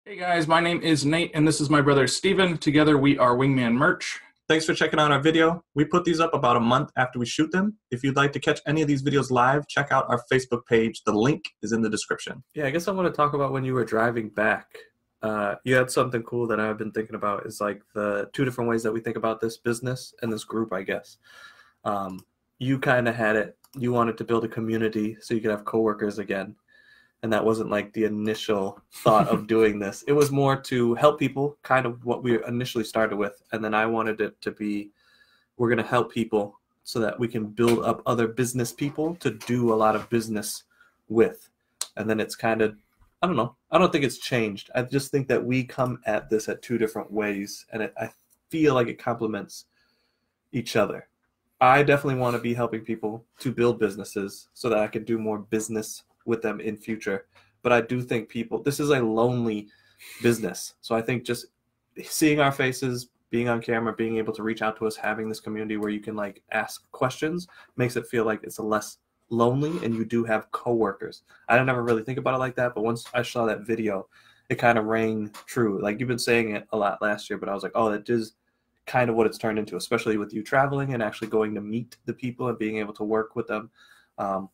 Hey guys, my name is Nate and this is my brother Steven. Together we are Wingman Merch. Thanks for checking out our video. We put these up about a month after we shoot them. If you'd like to catch any of these videos live, check out our Facebook page. The link is in the description. Yeah, I guess I want to talk about when you were driving back. You had something cool that I've been thinking about is like the two different ways that we think about this business and this group, I guess. You kind of had it. You wanted to build a community so you could have coworkers again. And that wasn't like the initial thought of doing this. It was more to help people, kind of what we initially started with. And then I wanted it to be, we're going to help people so that we can build up other business people to do a lot of business with. And then it's kind of, I don't know. I don't think it's changed. I just think that we come at this at two different ways. And I feel like it complements each other. I definitely want to be helping people to build businesses so that I can do more business with them in future. But I do think this is a lonely business. So I think just seeing our faces, being on camera, being able to reach out to us, having this community where you can like ask questions makes it feel like it's a less lonely and you do have coworkers. I didn't ever really think about it like that, but once I saw that video, it kind of rang true. Like you've been saying it a lot last year, but I was like, oh, that is kind of what it's turned into, especially with you traveling and actually going to meet the people and being able to work with them.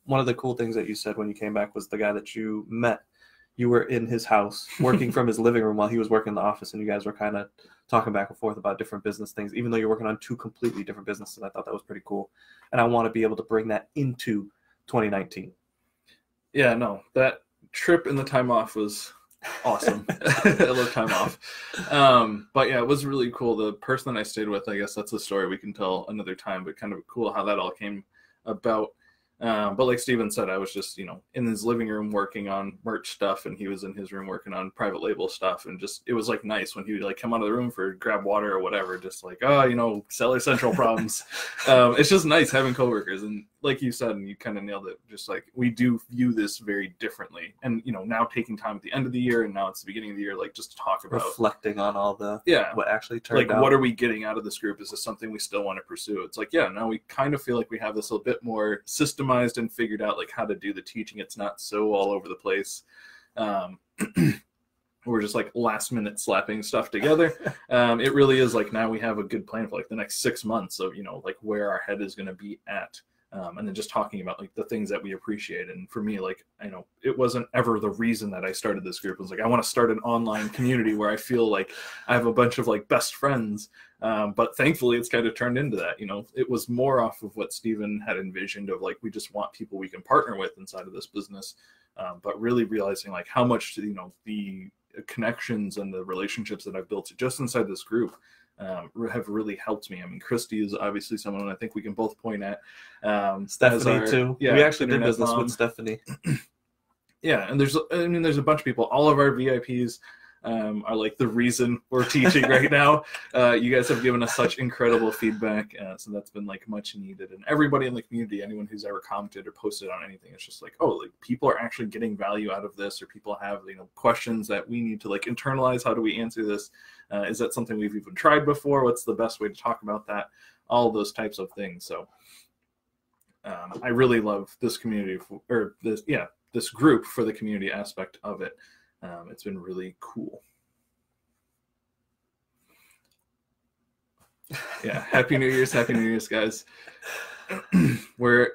One of the cool things that you said when you came back was the guy that you met. You were in his house working from his living room while he was working in the office, and you guys were kind of talking back and forth about different business things, even though you're working on two completely different businesses. I thought that was pretty cool. And I want to be able to bring that into 2019. Yeah, no, that trip and the time off was awesome. I love time off. But yeah, it was really cool. The person that I stayed with, I guess that's a story we can tell another time, but kind of cool how that all came about. But like Steven said, I was just, in his living room working on merch stuff, and he was in his room working on private label stuff. And just, it was like nice when he would like come out of the room for grab water or whatever, just like, Seller Central problems. It's just nice having coworkers. And like you said, and you kind of nailed it, just like we do view this very differently. And, now taking time at the end of the year and now it's the beginning of the year, like just to talk about reflecting on all the, what actually turned out. Like, what are we getting out of this group? Is this something we still want to pursue? It's like, yeah, now we kind of feel like we have this a little bit more systemized and figured out like how to do the teaching. It's not so all over the place. We're just like last minute slapping stuff together. It really is like now we have a good plan for like the next 6 months of, like where our head is going to be at. And then just talking about like the things that we appreciate. And for me, like, it wasn't ever the reason that I started this group. It was like, I want to start an online community where I feel like I have a bunch of like best friends. But thankfully it's kind of turned into that, it was more off of what Steven had envisioned of like, we just want people we can partner with inside of this business. But really realizing like how much, the connections and the relationships that I've built just inside this group have really helped me. I mean, Christy is obviously someone I think we can both point at. Stephanie too. Yeah, we actually did business with Stephanie. Yeah, and there's a bunch of people. All of our VIPs are like the reason we're teaching right now. You guys have given us such incredible feedback, so that's been like much needed. And everybody in the community, anyone who's ever commented or posted on anything, it's just like, oh, like people are actually getting value out of this, or people have questions that we need to like internalize. How do we answer this? Is that something we've even tried before? What's the best way to talk about that? All those types of things. So I really love this community this group for the community aspect of it. It's been really cool. Yeah, Happy New Year's, guys. We're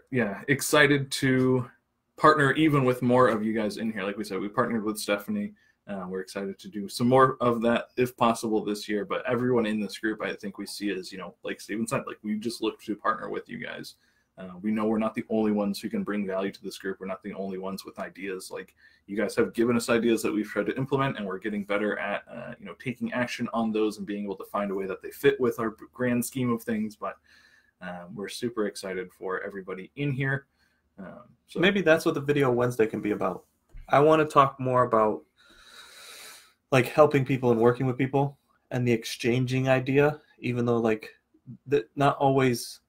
excited to partner even with more of you guys in here. Like we said, we partnered with Stephanie. We're excited to do some more of that if possible this year. But everyone in this group, I think we see as, like Steven said, like we just look to partner with you guys. We know we're not the only ones who can bring value to this group. We're not the only ones with ideas. Like you guys have given us ideas that we've tried to implement, and we're getting better at, taking action on those and being able to find a way that they fit with our grand scheme of things. But we're super excited for everybody in here. So maybe that's what the video Wednesday can be about. I want to talk more about like helping people and working with people and the exchanging idea, even though like not always.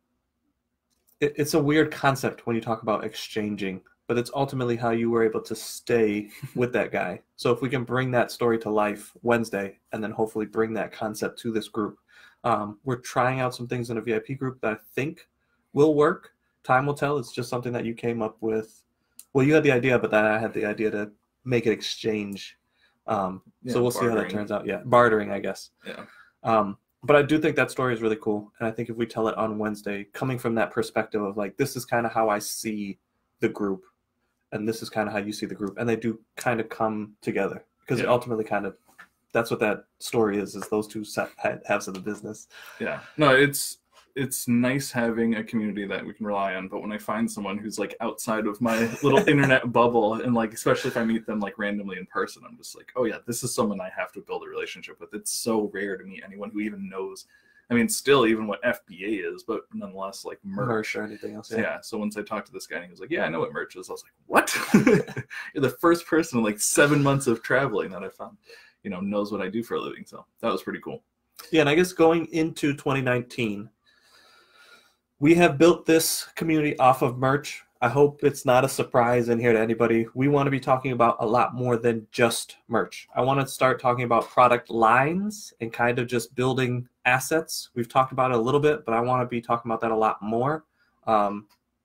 It's a weird concept when you talk about exchanging, but it's ultimately how you were able to stay with that guy. So if we can bring that story to life Wednesday and then hopefully bring that concept to this group. We're trying out some things in a VIP group that I think will work. Time will tell. It's just something that you came up with. Well, you had the idea, but then I had the idea to make it exchange. So we'll see how that turns out. Yeah, bartering, I guess. Yeah. But I do think that story is really cool, and I think if we tell it on Wednesday, coming from that perspective of like, this is kind of how I see the group, and this is kind of how you see the group, and they do kind of come together because it ultimately kind of, that's what that story is those two halves of the business. Yeah. No, it's nice having a community that we can rely on, but when I find someone who's like outside of my little internet bubble, and like especially if I meet them like randomly in person, I'm just like, oh yeah, this is someone I have to build a relationship with. It's so rare to meet anyone who even knows, I mean, still even what FBA is, but nonetheless like merch or anything else. Yeah. So once I talked to this guy and he was like, yeah, I know what merch is, I was like, what? You're the first person in like 7 months of traveling that I found, knows what I do for a living. So that was pretty cool. Yeah. And I guess going into 2019, we have built this community off of merch. I hope it's not a surprise in here to anybody. We want to be talking about a lot more than just merch. I want to start talking about product lines and kind of just building assets. We've talked about it a little bit, but I want to be talking about that a lot more.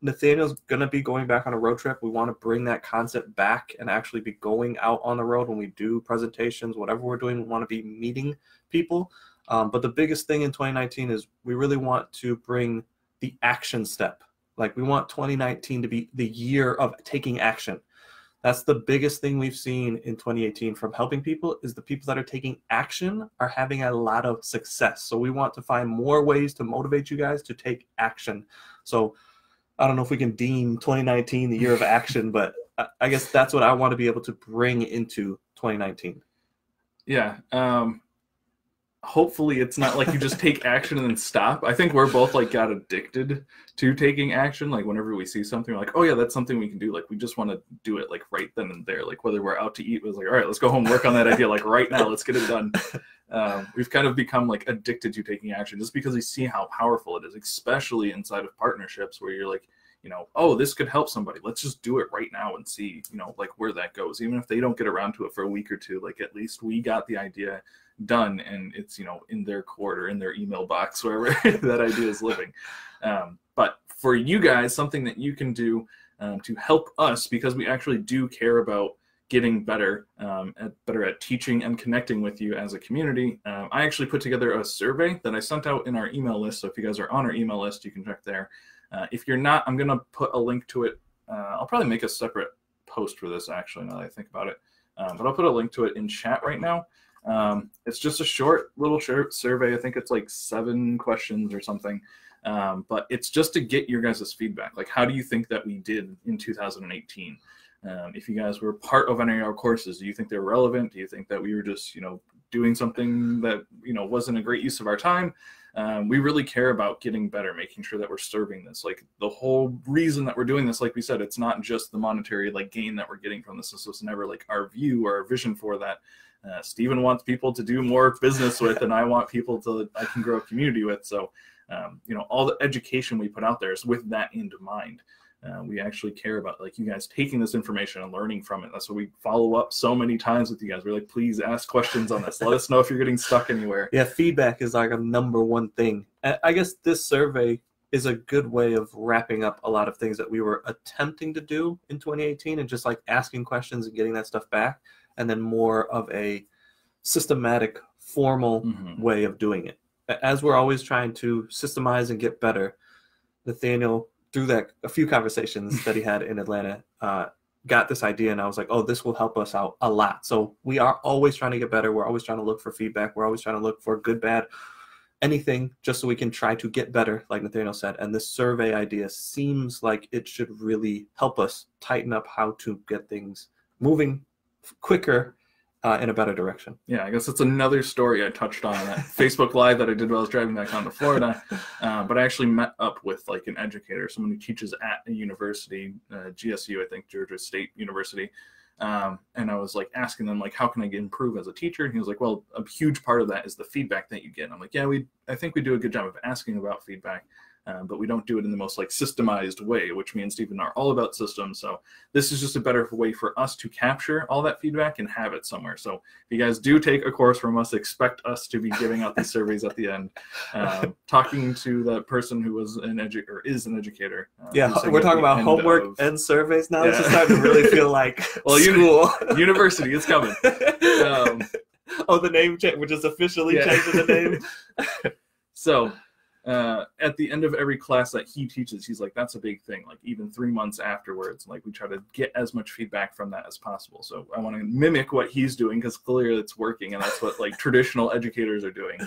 Nathaniel's going to be going back on a road trip. We want to bring that concept back and actually be going out on the road when we do presentations, whatever we're doing. We want to be meeting people. But the biggest thing in 2019 is we really want to bring the action step. Like we want 2019 to be the year of taking action. That's the biggest thing we've seen in 2018 from helping people is the people that are taking action are having a lot of success. So we want to find more ways to motivate you guys to take action. So I don't know if we can deem 2019 the year of action, but I guess that's what I want to be able to bring into 2019. Yeah. Hopefully it's not like you just take action and then stop. I think we're both like got addicted to taking action. Like whenever we see something, we're like, oh yeah, that's something we can do. Like we just want to do it like right then and there. Like whether we're out to eat, it was like, all right, let's go home, work on that idea. Like right now, let's get it done. We've kind of become like addicted to taking action just because we see how powerful it is, especially inside of partnerships where you're like, oh, this could help somebody. Let's just do it right now and see, like where that goes. Even if they don't get around to it for a week or two, like at least we got the idea done and it's, in their court or in their email box, wherever that idea is living. But for you guys, something that you can do to help us, because we actually do care about getting better at teaching and connecting with you as a community. I actually put together a survey that I sent out in our email list. So if you guys are on our email list, you can check there. If you're not, I'm going to put a link to it. I'll probably make a separate post for this, actually, now that I think about it. But I'll put a link to it in chat right now. It's just a short little survey. I think it's like 7 questions or something. But it's just to get your guys' feedback. Like, how do you think that we did in 2018? If you guys were part of any of our courses, do you think they're relevant? Do you think that we were just, doing something that, wasn't a great use of our time? We really care about getting better, making sure that we're serving this. Like the whole reason that we're doing this, like we said, it's not just the monetary like gain that we're getting from this. This was never like our view or our vision for that. Steven wants people to do more business with, and I want people I can grow a community with. So, all the education we put out there is with that in mind. We actually care about like you guys taking this information and learning from it. That's why we follow up so many times with you guys. We're like, please ask questions on this. Let us know if you're getting stuck anywhere. Yeah, feedback is like a number one thing. I guess this survey is a good way of wrapping up a lot of things that we were attempting to do in 2018 and just like asking questions and getting that stuff back, and then more of a systematic, formal way of doing it. As we're always trying to systemize and get better, Nathaniel, through that a few conversations that he had in Atlanta, got this idea, and I was like, oh, this will help us out a lot. So we are always trying to get better. We're always trying to look for feedback. We're always trying to look for good, bad, anything, just so we can try to get better, like Nathaniel said. And this survey idea seems like it should really help us tighten up how to get things moving quicker in a better direction. Yeah, I guess it's another story I touched on that Facebook Live that I did while I was driving back on to Florida. But I actually met up with like an educator, someone who teaches at a university, GSU, I think, Georgia State University. And I was like asking them, like, how can I improve as a teacher? And he was like, well, a huge part of that is the feedback that you get. And I'm like, yeah, I think we do a good job of asking about feedback. but we don't do it in the most like systemized way, which me and Stephen are all about systems. So this is just a better way for us to capture all that feedback and have it somewhere. So if you guys do take a course from us, expect us to be giving out these surveys at the end, talking to the person who was is an educator. Yeah, we're talking about homework and surveys now. This is starting to really feel like school. University is coming. The name change. We're just officially changing the name. So at the end of every class that he teaches, he's like, that's a big thing. Like even 3 months afterwards, like we try to get as much feedback from that as possible. So I want to mimic what he's doing because clearly it's working, and that's what like traditional educators are doing.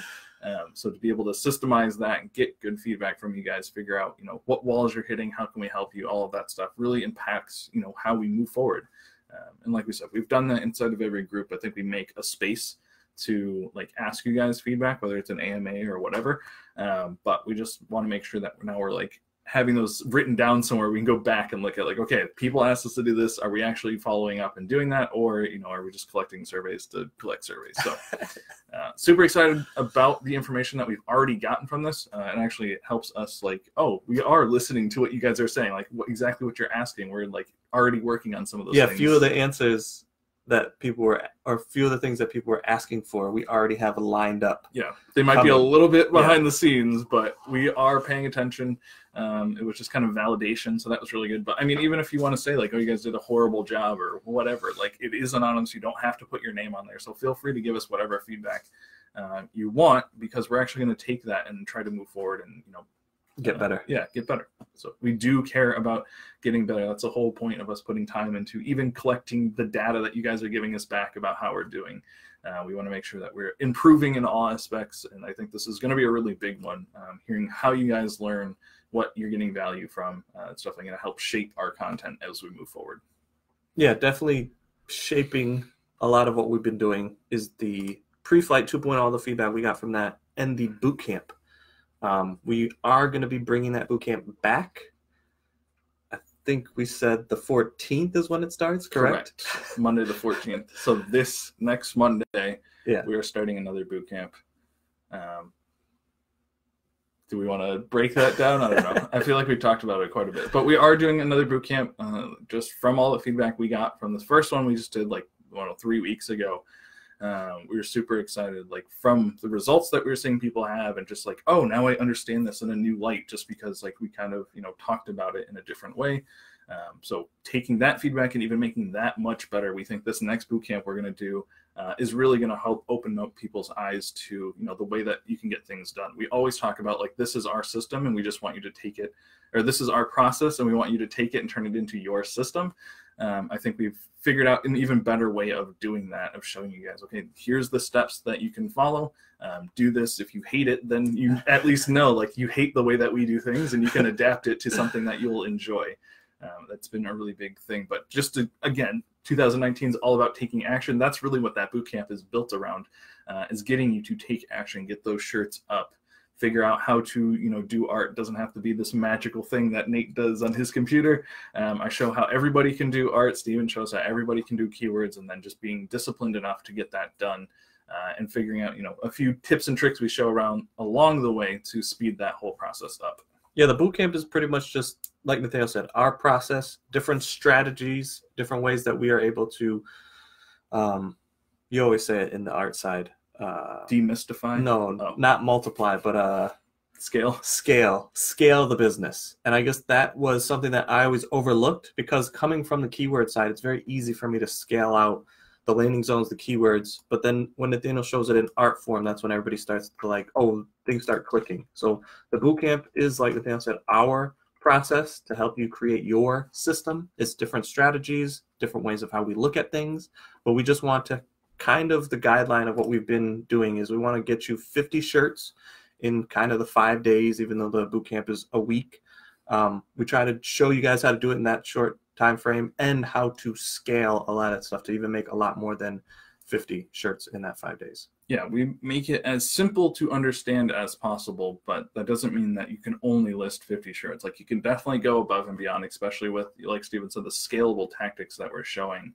So to be able to systemize that and get good feedback from you guys, figure out, you know, what walls you're hitting, how can we help you, all of that stuff really impacts, you know, how we move forward. And like we said, we've done that inside of every group. I think we make a space to like ask you guys feedback, whether it's an AMA or whatever. But we just want to make sure that now we're like having those written down somewhere. We can go back and look at like, okay, people asked us to do this. Are we actually following up and doing that? Or, you know, are we just collecting surveys to collect surveys? So super excited about the information that we've already gotten from this. And actually it helps us like, oh, we are listening to what you guys are saying, like exactly what you're asking. We're like already working on some of those things. Yeah, few of the answers that people were, or few of the things that people were asking for, we already have lined up. Yeah, they might be a little bit behind the scenes, but we are paying attention. It was just kind of validation, so that was really good. But I mean, even if you want to say like, oh, you guys did a horrible job or whatever, like it is anonymous. You don't have to put your name on there. So feel free to give us whatever feedback you want, because we're actually going to take that and try to move forward and, you know, get better. Yeah, get better. So we do care about getting better. That's the whole point of us putting time into even collecting the data that you guys are giving us back about how we're doing. We want to make sure that we're improving in all aspects, and I think this is going to be a really big one. Hearing how you guys learn, what you're getting value from, it's definitely going to help shape our content as we move forward. Yeah, definitely shaping a lot of what we've been doing is the pre-flight 2.0, the feedback we got from that, and the boot camp. We are going to be bringing that boot camp back. I think we said the 14th is when it starts, correct? Monday the 14th. So this next Monday, yeah, we are starting another boot camp. Do we want to break that down? I don't know. I feel like we've talked about it quite a bit. But we are doing another boot camp just from all the feedback we got from this first one we just did like 3 weeks ago. We were super excited, like from the results that we were seeing people have, and just like, oh, now I understand this in a new light, just because like we kind of, you know, talked about it in a different way. So taking that feedback and even making that much better, we think this next boot camp we're going to do is really going to help open up people's eyes to, you know, the way that you can get things done. We always talk about like, this is our system and we just want you to take it, or this is our process and we want you to take it and turn it into your system. I think we've figured out an even better way of doing that, of showing you guys, okay, here's the steps that you can follow. Do this. If you hate it, then you at least know like you hate the way that we do things, and you can adapt it to something that you'll enjoy. That's been a really big thing. But just to, again, 2019 is all about taking action. That's really what that boot camp is built around, is getting you to take action, get those shirts up, figure out how to, you know, do art. It doesn't have to be this magical thing that Nate does on his computer. I show how everybody can do art. Steven shows how everybody can do keywords, and then just being disciplined enough to get that done, and figuring out, you know, a few tips and tricks we show around along the way to speed that whole process up. Yeah, the boot camp is pretty much just, like Nathaniel said, our process, different strategies, different ways that we are able to, you always say it in the art side, demystify? No, not multiply, but scale the business. And I guess that was something that I always overlooked, because coming from the keyword side, it's very easy for me to scale out the landing zones, the keywords. But then when Nathaniel shows it in art form, that's when everybody starts to like, oh, things start clicking. So the bootcamp is, like Nathaniel said, our process to help you create your system. It's different strategies, different ways of how we look at things. But we just want to kind of, the guideline of what we've been doing is we want to get you 50 shirts in kind of the 5 days, even though the bootcamp is a week. We try to show you guys how to do it in that short time frame, and how to scale a lot of stuff to even make a lot more than 50 shirts in that 5 days. Yeah, we make it as simple to understand as possible, but that doesn't mean that you can only list 50 shirts. Like, you can definitely go above and beyond, especially with, like Steven said, the scalable tactics that we're showing.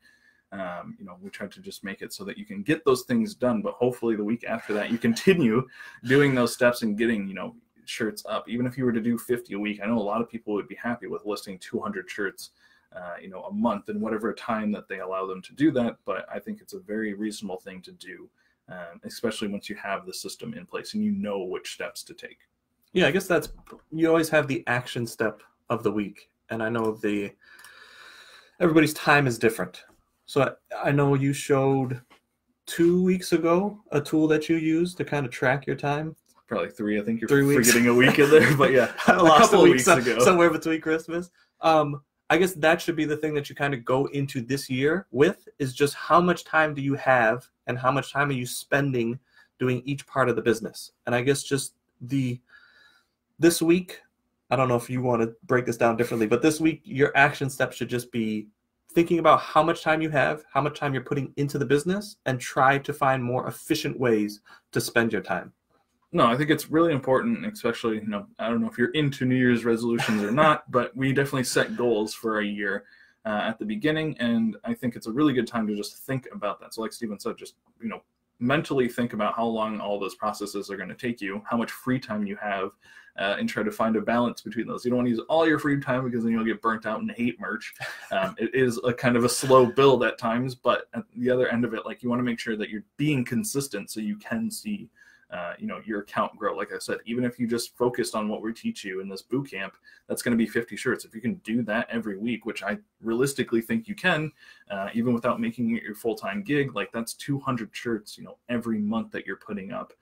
You know, we try to just make it so that you can get those things done, but hopefully the week after that you continue doing those steps and getting, you know, shirts up. Even if you were to do 50 a week, I know a lot of people would be happy with listing 200 shirts a month and whatever time that they allow them to do that. But I think it's a very reasonable thing to do, especially once you have the system in place and you know which steps to take. Yeah, I guess you always have the action step of the week. And I know everybody's time is different. So I know you showed 2 weeks ago a tool that you use to kind of track your time. Probably 3. I think you're 3 weeks. forgetting a week in there, but yeah, a couple of weeks ago. Somewhere between Christmas. I guess that should be the thing that you kind of go into this year with, is just how much time do you have and how much time are you spending doing each part of the business. And I guess just this week, I don't know if you want to break this down differently, but this week your action step should just be thinking about how much time you have, how much time you're putting into the business, and try to find more efficient ways to spend your time. No, I think it's really important, especially, I don't know if you're into New Year's resolutions or not, but we definitely set goals for a year at the beginning, and I think it's a really good time to just think about that. So like Steven said, just, mentally think about how long all those processes are going to take you, how much free time you have, and try to find a balance between those. You don't want to use all your free time because then you'll get burnt out and hate merch. It is a kind of a slow build at times, but at the other end of it, like, you want to make sure that you're being consistent so you can see your account grow. Like I said, even if you just focused on what we teach you in this boot camp, that's going to be 50 shirts. If you can do that every week, which I realistically think you can, even without making it your full-time gig, like that's 200 shirts, every month that you're putting up.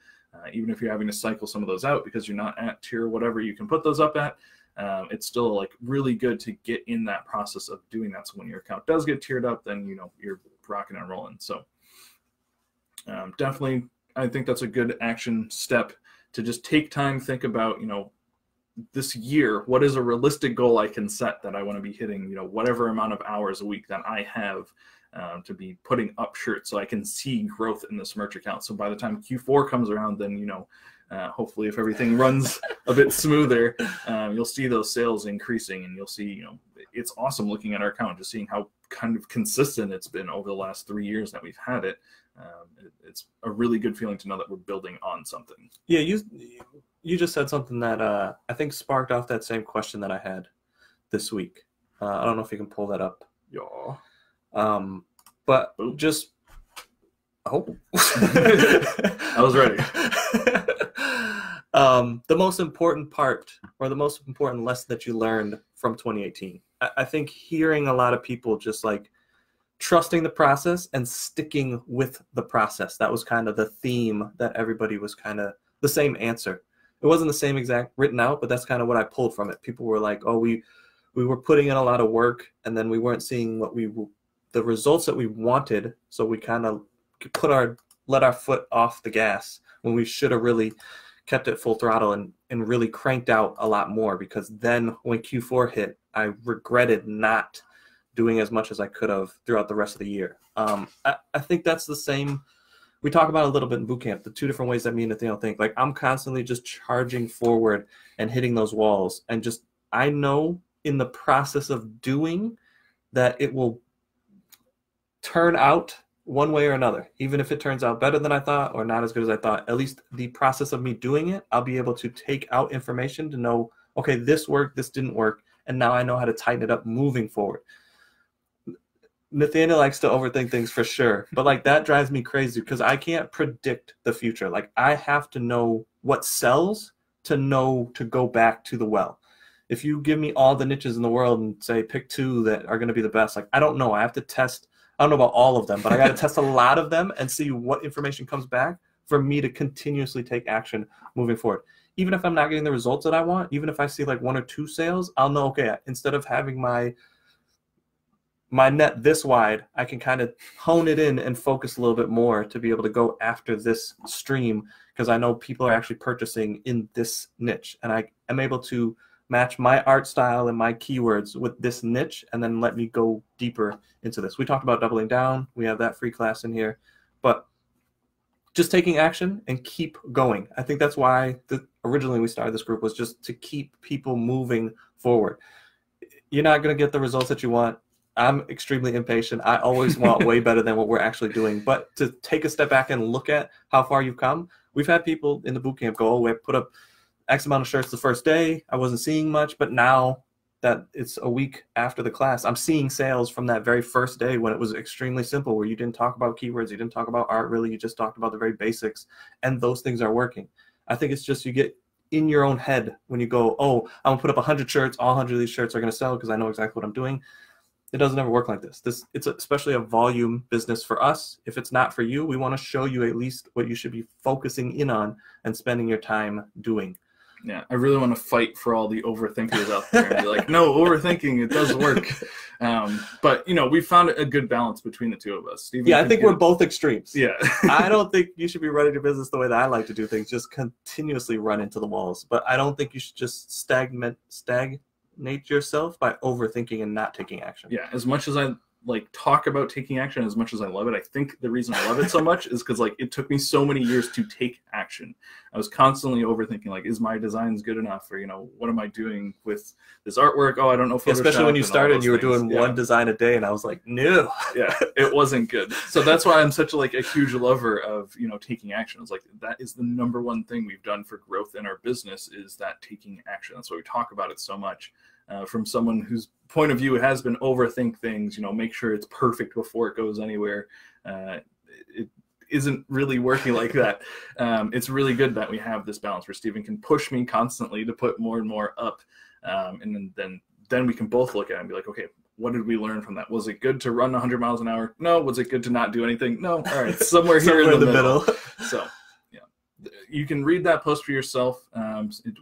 Even if you're having to cycle some of those out because you're not at tier whatever you can put those up at, it's still like really good to get in that process of doing that. So when your account does get tiered up, then, you're rocking and rolling. So definitely, I think that's a good action step to just take time, think about, this year, what is a realistic goal I can set that I want to be hitting, whatever amount of hours a week that I have to be putting up shirts so I can see growth in this merch account. So by the time Q4 comes around, then, hopefully if everything runs a bit smoother, you'll see those sales increasing, and you'll see, it's awesome looking at our account, just seeing how kind of consistent it's been over the last 3 years that we've had it. It's a really good feeling to know that we're building on something. Yeah, you just said something that I think sparked off that same question that I had this week. I don't know if you can pull that up. Yeah. But just I was ready. The most important part, or the most important lesson that you learned from 2018. I think hearing a lot of people just like trusting the process and sticking with the process. That was kind of the theme that everybody was kind of the same answer. It wasn't the same exact written out, but that's kind of what I pulled from it. People were like, oh, we were putting in a lot of work, and then we weren't seeing the results that we wanted. So we kind of let our foot off the gas when we should have really kept it full throttle and really cranked out a lot more, because then when Q4 hit, I regretted not doing as much as I could have throughout the rest of the year. I think that's the same. We talk about a little bit in Bootcamp, the 2 different ways that me and Nathaniel think. Like, I'm constantly just charging forward and hitting those walls. And just, I know in the process of doing that it will turn out one way or another. Even if it turns out better than I thought or not as good as I thought, at least the process of me doing it, I'll be able to take out information to know, okay, this worked, this didn't work, and now I know how to tighten it up moving forward. Nathaniel likes to overthink things for sure, but like that drives me crazy because I can't predict the future. Like, I have to know what sells to know to go back to the well. If you give me all the niches in the world and say pick 2 that are going to be the best, like, I don't know. I have to test. I don't know about all of them, but I got to test a lot of them and see what information comes back for me to continuously take action moving forward. Even if I'm not getting the results that I want, even if I see like 1 or 2 sales, I'll know, okay, instead of having my net this wide, I can kind of hone it in and focus a little bit more to be able to go after this stream, because I know people are actually purchasing in this niche, and I am able to match my art style and my keywords with this niche, and then let me go deeper into this. We talked about doubling down. We have that free class in here, but just taking action and keep going. I think that's why originally we started this group, was just to keep people moving forward. You're not going to get the results that you want. I'm extremely impatient. I always want way better than what we're actually doing. But to take a step back and look at how far you've come, we've had people in the bootcamp go, oh, we put up X amount of shirts the first day. I wasn't seeing much, but now that it's a week after the class, I'm seeing sales from that very first day when it was extremely simple, where you didn't talk about keywords, you didn't talk about art really, you just talked about the very basics, and those things are working. I think it's just you get in your own head when you go, oh, I'm gonna put up 100 shirts, all 100 of these shirts are gonna sell because I know exactly what I'm doing. It doesn't ever work like this. It's especially a volume business for us. If it's not for you, we want to show you at least what you should be focusing in on and spending your time doing. Yeah, I really want to fight for all the overthinkers out there and be like, no, overthinking, it does work. But, you know, we found a good balance between the two of us. Steven, yeah, I think we're both extremes. Yeah. I don't think you should be running your business the way that I like to do things, just continuously run into the walls. But I don't think you should just stagnate yourself by overthinking and not taking action. Yeah, as much as I like talk about taking action, as much as I love it, I think the reason I love it so much is because like it took me so many years to take action. I was constantly overthinking, like, is my designs good enough, or, you know, what am I doing with this artwork? Oh, I don't know Photoshop. Especially when you started, you were doing one design a day, and I was like, no. Yeah, it wasn't good. So that's why I'm such a huge lover of, you know, taking action. It's like that is the number one thing we've done for growth in our business, is that taking action. That's why we talk about it so much. From someone whose point of view has been overthink things, you know, make sure it's perfect before it goes anywhere. It isn't really working like that. It's really good that we have this balance where Steven can push me constantly to put more and more up. And then we can both look at it and be like, okay, what did we learn from that? Was it good to run 100 miles an hour? No. Was it good to not do anything? No. All right. Somewhere here in the middle. So, you can read that post for yourself.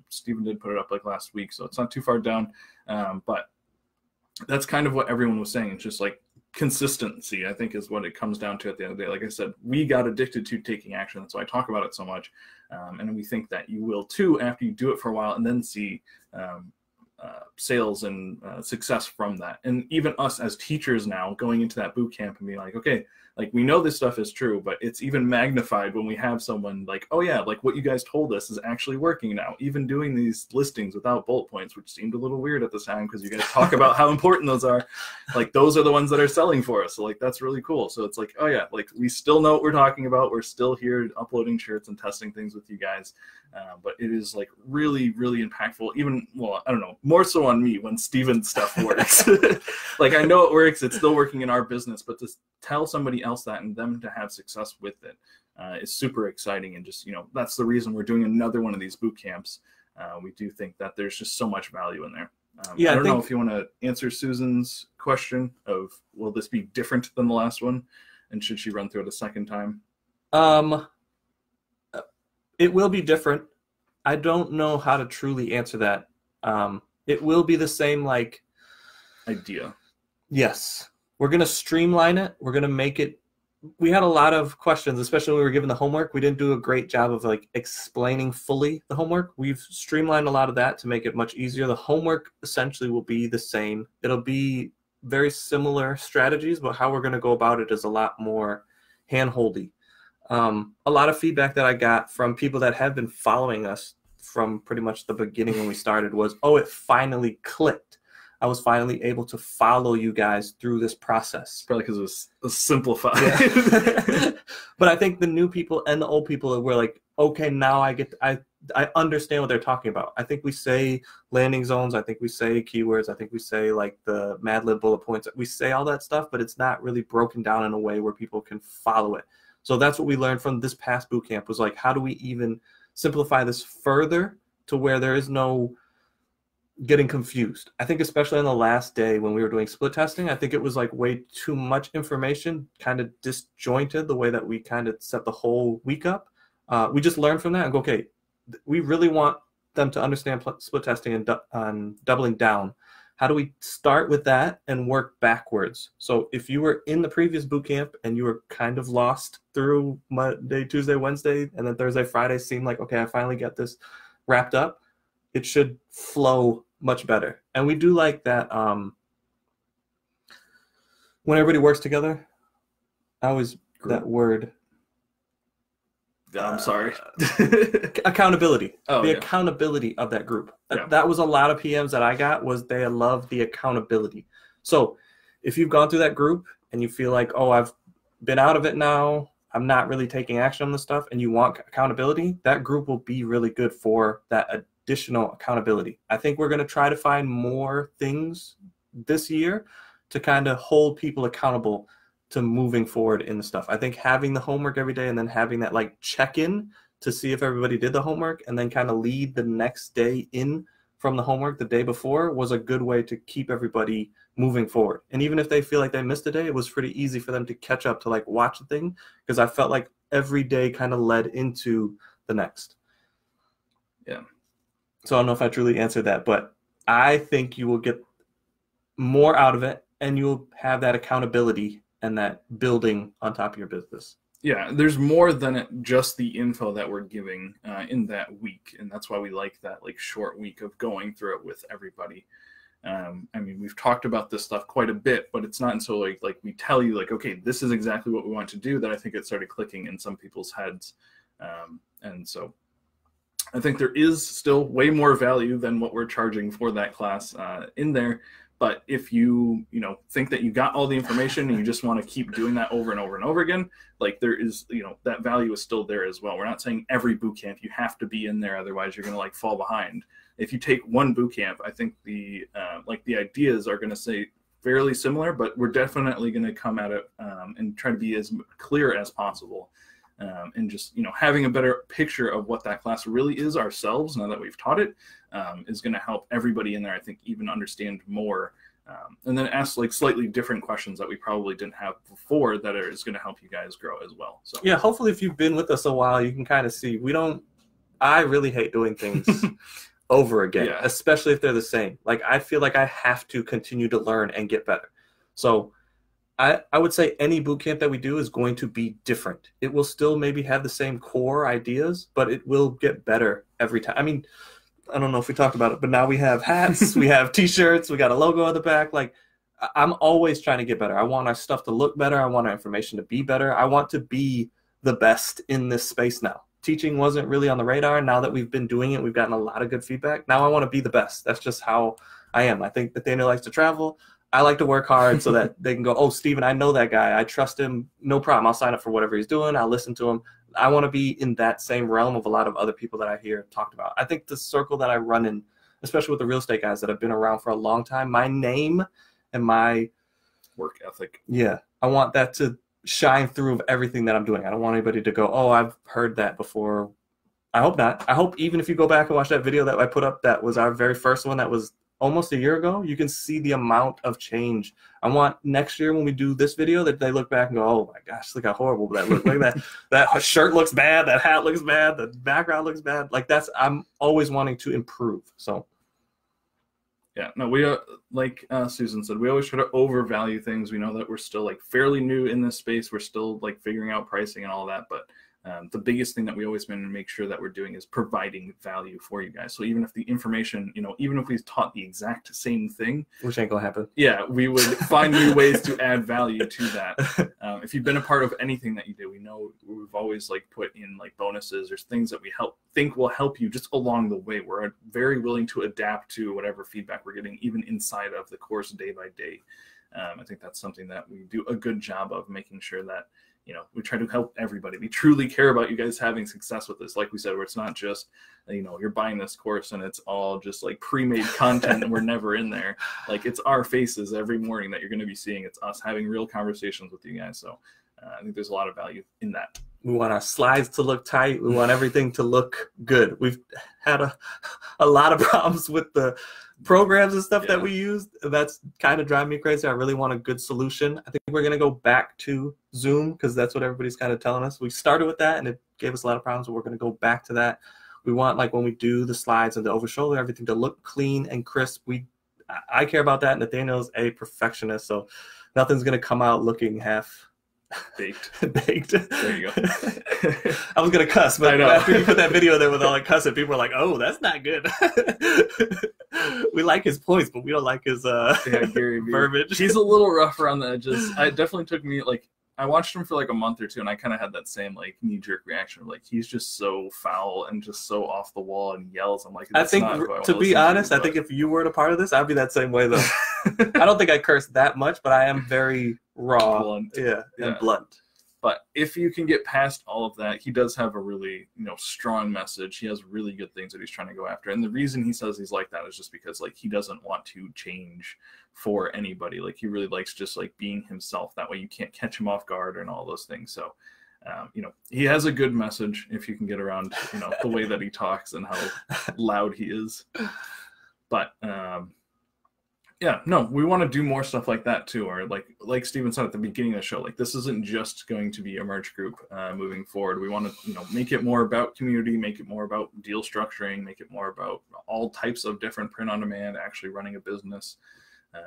Steven did put it up like last week, so it's not too far down. But that's kind of what everyone was saying. It's just like consistency, I think, is what it comes down to at the end of the day. Like I said, we got addicted to taking action. That's why I talk about it so much. And we think that you will too after you do it for a while and then see sales and success from that. And even us as teachers now going into that boot camp and being like, okay, like we know this stuff is true, but it's even magnified when we have someone like, oh yeah, like what you guys told us is actually working now. Even doing these listings without bullet points, which seemed a little weird at the time because you guys talk about how important those are. Like those are the ones that are selling for us. So like that's really cool. So it's like, oh yeah, like we still know what we're talking about. We're still here uploading shirts and testing things with you guys. But it is like really, really impactful. Even, well, I don't know, more so on me when Steven's stuff works. Like I know it works. It's still working in our business, but to tell somebody else that and them to have success with it is super exciting. And just, you know, that's the reason we're doing another one of these boot camps. We do think that there's just so much value in there. I don't know if you want to answer Susan's question of, will this be different than the last one? And should she run through it a second time? It will be different. I don't know how to truly answer that. It will be the same, like, idea. Yes. We're going to streamline it. We're going to make it. We had a lot of questions, especially when we were given the homework. We didn't do a great job of like explaining fully the homework. We've streamlined a lot of that to make it much easier. The homework essentially will be the same. It'll be very similar strategies, but how we're going to go about it is a lot more hand-holdy. A lot of feedback that I got from people that have been following us from pretty much the beginning when we started was, oh, it finally clicked. I was finally able to follow you guys through this process. Probably because it was simplified. Yeah. But I think the new people and the old people were like, okay, now I understand what they're talking about. I think we say landing zones. I think we say keywords. I think we say like the Mad Lib bullet points. We say all that stuff, but it's not really broken down in a way where people can follow it. So that's what we learned from this past boot camp was like, how do we even simplify this further to where there is no getting confused? I think especially on the last day when we were doing split testing, I think it was like way too much information, kind of disjointed the way that we kind of set the whole week up. We just learned from that and go, okay, we really want them to understand split testing and doubling down. How do we start with that and work backwards? So if you were in the previous boot camp and you were kind of lost through Monday, Tuesday, Wednesday, and then Thursday, Friday seemed like, okay, I finally got this wrapped up, it should flow much better. And we do like that when everybody works together. I always that word. I'm sorry. Accountability. Oh, the accountability of that group. That was a lot of PMs that I got was they love the accountability. So if you've gone through that group and you feel like, oh, I've been out of it now, I'm not really taking action on this stuff, and you want accountability, that group will be really good for that additional accountability. I think we're going to try to find more things this year to kind of hold people accountable to moving forward in the stuff. I think having the homework every day and then having that like check-in to see if everybody did the homework and then kind of lead the next day in from the homework the day before was a good way to keep everybody moving forward. And even if they feel like they missed a day, it was pretty easy for them to catch up to like watch the thing, because I felt like every day kind of led into the next. Yeah. So I don't know if I truly answered that, but I think you will get more out of it and you'll have that accountability and that building on top of your business. Yeah, there's more than just the info that we're giving in that week, and that's why we like that like short week of going through it with everybody. I mean, we've talked about this stuff quite a bit, but it's not until like we tell you like, okay, this is exactly what we want to do, that I think it started clicking in some people's heads. And so I think there is still way more value than what we're charging for that class in there. But if you think that you got all the information and you just want to keep doing that over and over and over again, like there is, that value is still there as well. We're not saying every boot camp you have to be in there, otherwise you're going to like fall behind. If you take one boot camp, I think the ideas are going to stay fairly similar, but we're definitely going to come at it and try to be as clear as possible. And just, having a better picture of what that class really is ourselves, now that we've taught it, is going to help everybody in there, I think, even understand more. And then ask like slightly different questions that we probably didn't have before that is going to help you guys grow as well. So yeah, hopefully if you've been with us a while, you can kind of see I really hate doing things over again, especially if they're the same. Like I feel like I have to continue to learn and get better. So I would say any boot camp that we do is going to be different. It will still maybe have the same core ideas, but it will get better every time. I mean, I don't know if we talked about it, but now we have hats, we have T-shirts, we got a logo on the back. Like I'm always trying to get better. I want our stuff to look better. I want our information to be better. I want to be the best in this space now. Teaching wasn't really on the radar. Now that we've been doing it, we've gotten a lot of good feedback. Now I want to be the best. That's just how I am. I think Nathaniel likes to travel. I like to work hard so that they can go, oh, Steven, I know that guy. I trust him. No problem. I'll sign up for whatever he's doing. I'll listen to him. I want to be in that same realm of a lot of other people that I hear talked about. I think the circle that I run in, especially with the real estate guys that have been around for a long time, my name and my work ethic. Yeah. I want that to shine through of everything that I'm doing. I don't want anybody to go, oh, I've heard that before. I hope not. I hope even if you go back and watch that video that I put up, that was our very first one, that was almost a year ago, you can see the amount of change. I want next year when we do this video that they look back and go, oh my gosh, look how horrible that looked. Like that shirt looks bad, that hat looks bad, the background looks bad. Like I'm always wanting to improve. So yeah, no, we like Susan said, we always try to overvalue things. We know that we're still like fairly new in this space. We're still like figuring out pricing and all that, but the biggest thing that we always want to make sure that we're doing is providing value for you guys. So even if the information, even if we taught the exact same thing, which ain't gonna happen, yeah, we would find new ways to add value to that. If you've been a part of anything that you do, we know we've always like put in like bonuses or things that we think will help you just along the way. We're very willing to adapt to whatever feedback we're getting, even inside of the course day by day. I think that's something that we do a good job of, making sure that we try to help everybody. We truly care about you guys having success with this. Like we said, where it's not just, you're buying this course and it's all just like pre-made content and we're never in there. Like it's our faces every morning that you're going to be seeing. It's us having real conversations with you guys. So I think there's a lot of value in that. We want our slides to look tight. We want everything to look good. We've had a lot of problems with the programs and stuff that we use. That's kind of driving me crazy. I really want a good solution. I think we're going to go back to Zoom because that's what everybody's kind of telling us. We started with that and it gave us a lot of problems, but we're going to go back to that. We want, like when we do the slides and the over shoulder, everything to look clean and crisp. I care about that. Nathaniel's a perfectionist, so nothing's going to come out looking half baked. There you go. I was gonna cuss, but after you put that video there with all the cussing, people were like, "Oh, that's not good." We like his points, but we don't like his Gary verbiage. He's a little rough around the edges. It definitely took me I watched him for like a month or two, and I kind of had that same like knee-jerk reaction of like, he's just so foul and just so off the wall and yells. I'm like, I think to be honest, I think if you were a part of this, I'd be that same way though. I don't think I curse that much, but I am very raw, blunt. and blunt. But if you can get past all of that, he does have a really, strong message. He has really good things that he's trying to go after. And the reason he says he's like that is just because like he doesn't want to change for anybody. Like he really likes just like being himself. That way you can't catch him off guard and all those things. So, he has a good message if you can get around, the way that he talks and how loud he is. But, yeah, no, we want to do more stuff like that too. Or like Steven said at the beginning of the show, like this isn't just going to be a merch group moving forward. We want to, make it more about community, make it more about deal structuring, make it more about all types of different print on demand, actually running a business.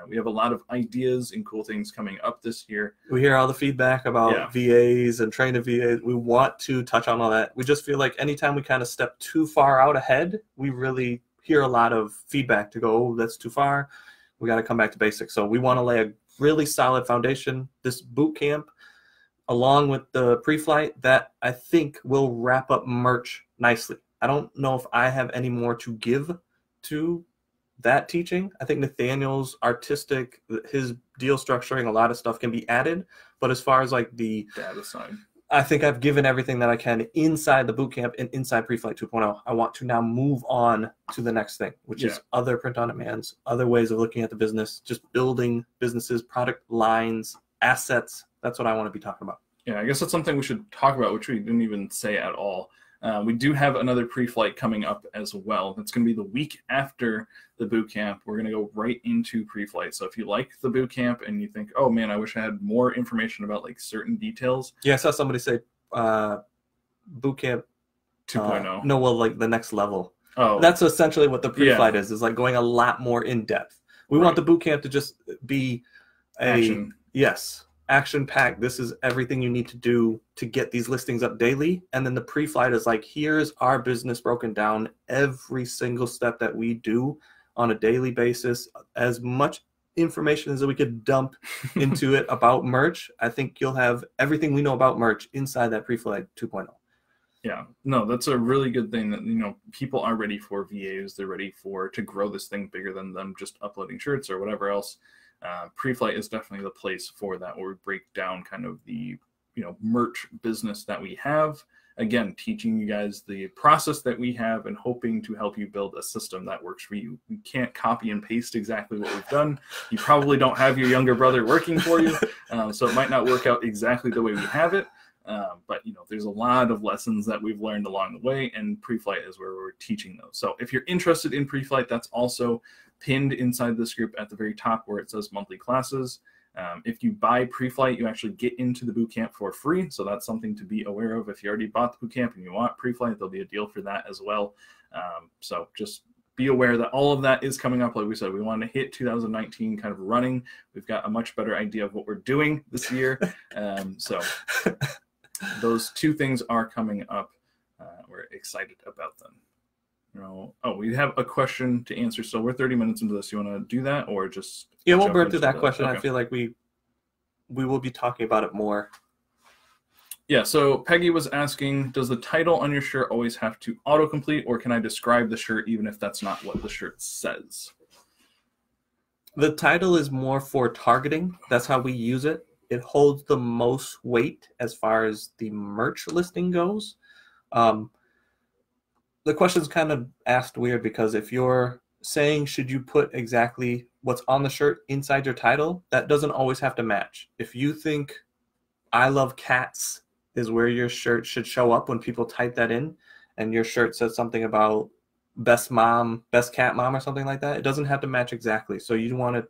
We have a lot of ideas and cool things coming up this year. We hear all the feedback about VAs and training VAs. We want to touch on all that. We just feel like anytime we kind of step too far out ahead, we really hear a lot of feedback to go, oh, that's too far. We got to come back to basics. So we want to lay a really solid foundation. This boot camp, along with the pre-flight, that I think will wrap up merch nicely. I don't know if I have any more to give to that teaching. I think Nathaniel's artistic, his deal structuring, a lot of stuff can be added. But as far as like the data side, I think I've given everything that I can inside the bootcamp and inside Pre-Flight 2.0. I want to now move on to the next thing, which is other print on demands, other ways of looking at the business, just building businesses, product lines, assets. That's what I want to be talking about. Yeah, I guess that's something we should talk about, which we didn't even say at all. We do have another pre-flight coming up as well. That's going to be the week after the boot camp. We're going to go right into pre-flight. So if you like the boot camp and you think, oh man, I wish I had more information about like certain details. Yeah, I saw somebody say boot camp 2.0. No, well, like the next level. Oh, that's essentially what the pre-flight is like going a lot more in depth. We want the boot camp to just be action-packed. This is everything you need to do to get these listings up daily. And then the pre-flight is like, here's our business broken down, every single step that we do on a daily basis, as much information as we could dump into it about merch. I think you'll have everything we know about merch inside that pre-flight 2.0. Yeah, no, that's a really good thing that, people are ready for VAs. They're ready to grow this thing bigger than them just uploading shirts or whatever else. Pre-flight is definitely the place for that, where we break down kind of the, merch business that we have. Again, teaching you guys the process that we have and hoping to help you build a system that works for you. We can't copy and paste exactly what we've done. You probably don't have your younger brother working for you, so it might not work out exactly the way we have it. But there's a lot of lessons that we've learned along the way, and pre-flight is where we're teaching those. So if you're interested in pre-flight, that's also pinned inside this group at the very top where it says monthly classes. If you buy pre-flight, you actually get into the bootcamp for free. So that's something to be aware of. If you already bought the bootcamp and you want pre-flight, there'll be a deal for that as well. So just be aware that all of that is coming up. Like we said, we want to hit 2019 kind of running. We've got a much better idea of what we're doing this year. So those two things are coming up. We're excited about them. We have a question to answer. So we're 30 minutes into this. You want to do that or just... Yeah, we'll burn through that question. Okay. I feel like we will be talking about it more. Yeah, so Peggy was asking, does the title on your shirt always have to autocomplete, or can I describe the shirt even if that's not what the shirt says? The title is more for targeting. That's how we use it. It holds the most weight as far as the merch listing goes. The question's kind of asked weird because if you're saying, should you put exactly what's on the shirt inside your title, that doesn't always have to match. If you think I love cats is where your shirt should show up when people type that in, and your shirt says something about best cat mom or something like that, it doesn't have to match exactly. So you want to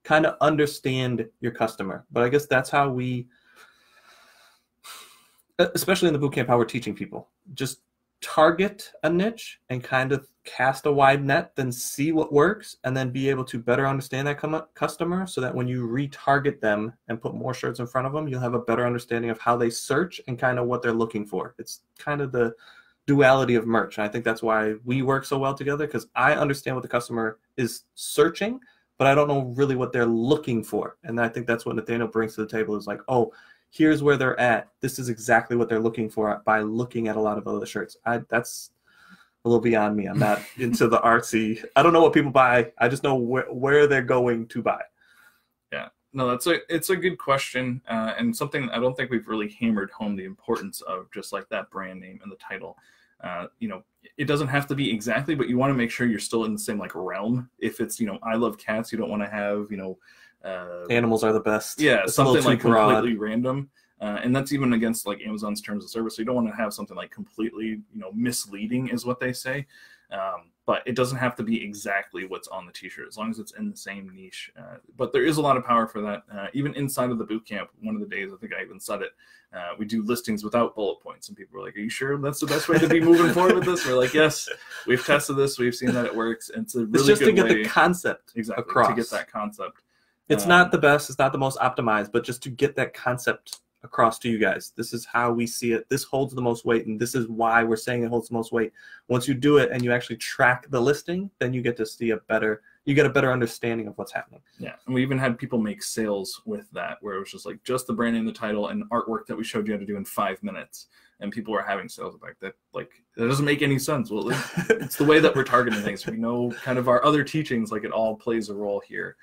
kind of understand your customer. But I guess that's how we, especially in the bootcamp, how we're teaching people. Just target a niche and kind of cast a wide net, then see what works, and then be able to better understand that customer so that when you retarget them and put more shirts in front of them, you'll have a better understanding of how they search and kind of what they're looking for. It's kind of the duality of merch. And I think that's why we work so well together, because I understand what the customer is searching, but I don't know really what they're looking for. And I think that's what Nathaniel brings to the table, is like, oh, here's where they're at. This is exactly what they're looking for by looking at a lot of other shirts. That's a little beyond me. I'm not into the artsy. I don't know what people buy. I just know where they're going to buy. Yeah. No, it's a good question, and something I don't think we've really hammered home the importance of, just like that brand name and the title. You know, it doesn't have to be exactly, but you want to make sure you're still in the same like realm. If it's, you know, I love cats, you don't want to have, you know, Animals are the best. yeah, It's something like broad. completely random. And that's even against like Amazon's terms of service. So you don't want to have something like completely, you know, misleading is what they say. But it doesn't have to be exactly what's on the t-shirt, as long as it's in the same niche. But there is a lot of power for that. Even inside of the boot camp, one of the days, I think I even said it, we do listings without bullet points. And people are like, are you sure that's the best way to be moving forward with this? We're like, yes, we've tested this. We've seen that it works. And it's a really It's just good to get way, the concept to get that concept. It's not the best, it's not the most optimized, but just to get that concept across to you guys. This is how we see it. This holds the most weight, and this is why we're saying it holds the most weight. Once you do it and you actually track the listing, then you get to see you get a better understanding of what's happening. Yeah, and we even had people make sales with that, where it was just like just the brand name, the title, and artwork that we showed you how to do in 5 minutes, and people were having sales like that. Like, that doesn't make any sense. Well, it's the way that we're targeting things. We know kind of our other teachings, like it all plays a role here.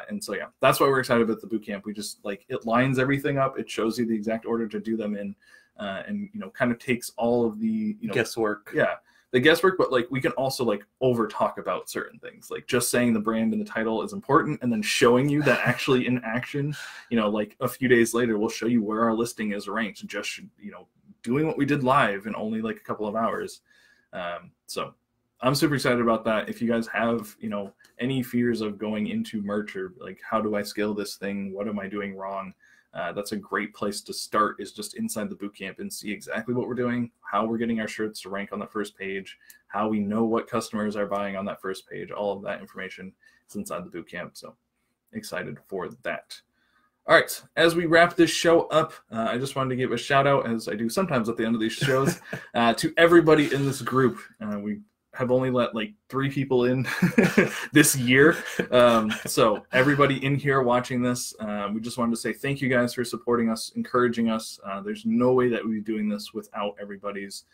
And so, yeah, that's why we're excited about the bootcamp. We just like, it lines everything up. It shows you the exact order to do them in, and, you know, kind of takes all of the, you know, Guesswork. Yeah, the guesswork, but like we can also like over talk about certain things. Like just saying the brand and the title is important, and then showing you that actually in action, you know, like a few days later, we'll show you where our listing is ranked, just, you know, doing what we did live in only like a couple of hours. So I'm super excited about that. If you guys have, you know, any fears of going into merch, or like, how do I scale this thing? What am I doing wrong? That's a great place to start, is just inside the bootcamp and see exactly what we're doing, how we're getting our shirts to rank on the first page, how we know what customers are buying on that first page. All of that information is inside the bootcamp. So excited for that. All right, as we wrap this show up, I just wanted to give a shout out, as I do sometimes at the end of these shows, to everybody in this group. We have only let like 3 people in this year. So everybody in here watching this, we just wanted to say thank you guys for supporting us, encouraging us. There's no way that we'd be doing this without everybody's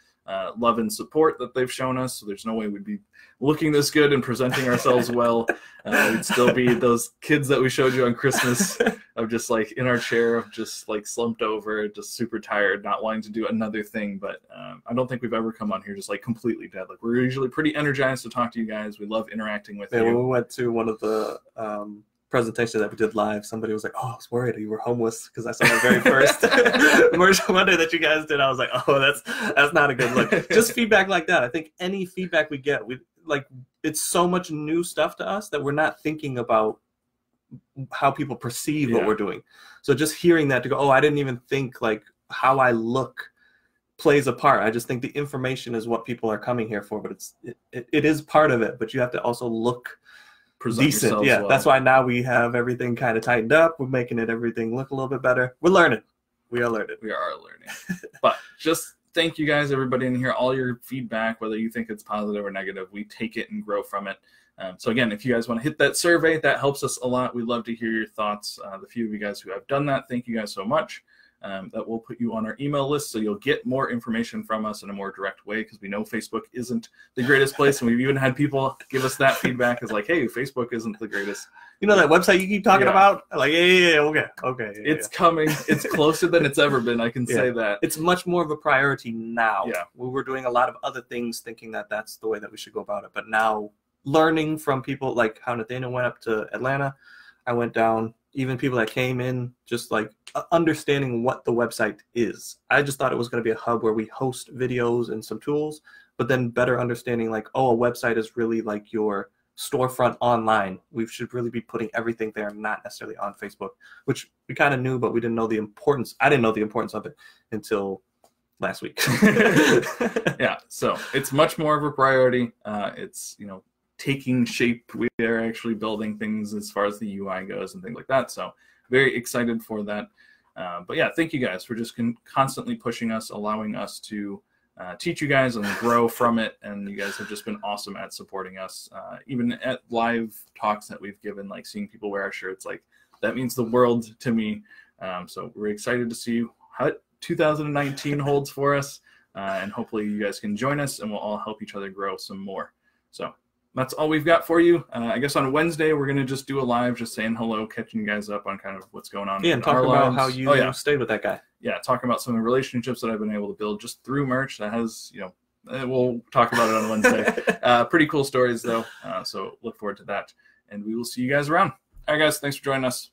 love and support that they've shown us. So there's no way we'd be looking this good and presenting ourselves well. We'd still be those kids that we showed you on Christmas, of just like in our chair, just like slumped over, just super tired, not wanting to do another thing. But I don't think we've ever come on here just like completely dead. Like, we're usually pretty energized to talk to you guys. We love interacting with you. When we went to one of the presentations that we did live, somebody was like, oh, I was worried you were homeless, because I saw the very first Merch Monday that you guys did. I was like, oh, that's not a good look. Just feedback like that. I think any feedback we get, it's so much new stuff to us that we're not thinking about how people perceive what we're doing. So just hearing that, to go, oh, I didn't even think like how I look plays a part. I just think the information is what people are coming here for, but it is part of it, but you have to also look decent. Yeah, well. That's why now we have everything kind of tightened up. We're making everything look a little bit better. We're learning. We are learning. But just thank you guys, everybody in here, all your feedback, whether you think it's positive or negative, we take it and grow from it. So again, if you guys want to hit that survey, that helps us a lot. We'd love to hear your thoughts. The few of you guys who have done that, thank you guys so much. That will put you on our email list, so you'll get more information from us in a more direct way, because we know Facebook isn't the greatest place, and we've even had people give us that feedback, as like, hey, Facebook isn't the greatest. You know that website you keep talking about? Like, okay. It's coming. It's closer than it's ever been, I can say that. It's much more of a priority now. Yeah. We were doing a lot of other things thinking that that's the way that we should go about it, but now learning from people, like how Nathaniel went up to Atlanta, I went down, even people that came in, just like understanding what the website is. I just thought it was going to be a hub where we host videos and some tools, but then better understanding like, oh, a website is really like your storefront online. We should really be putting everything there, not necessarily on Facebook, which we kind of knew, but we didn't know the importance. I didn't know the importance of it until last week. Yeah, so it's much more of a priority. It's, you know, taking shape. We are actually building things as far as the UI goes and things like that. So very excited for that. But yeah, thank you guys for just constantly pushing us, allowing us to teach you guys and grow from it. And you guys have just been awesome at supporting us. Even at live talks that we've given, like seeing people wear our shirts, like that means the world to me. So we're excited to see how 2019 holds for us. And hopefully you guys can join us and we'll all help each other grow some more. So that's all we've got for you. I guess on Wednesday, we're going to just do a live, just saying hello, catching you guys up on kind of what's going on. Yeah, and talk about how you stayed with that guy. Yeah, talking about some of the relationships that I've been able to build just through merch that has, we'll talk about it on Wednesday. Pretty cool stories, though. So look forward to that. And we will see you guys around. All right, guys, thanks for joining us.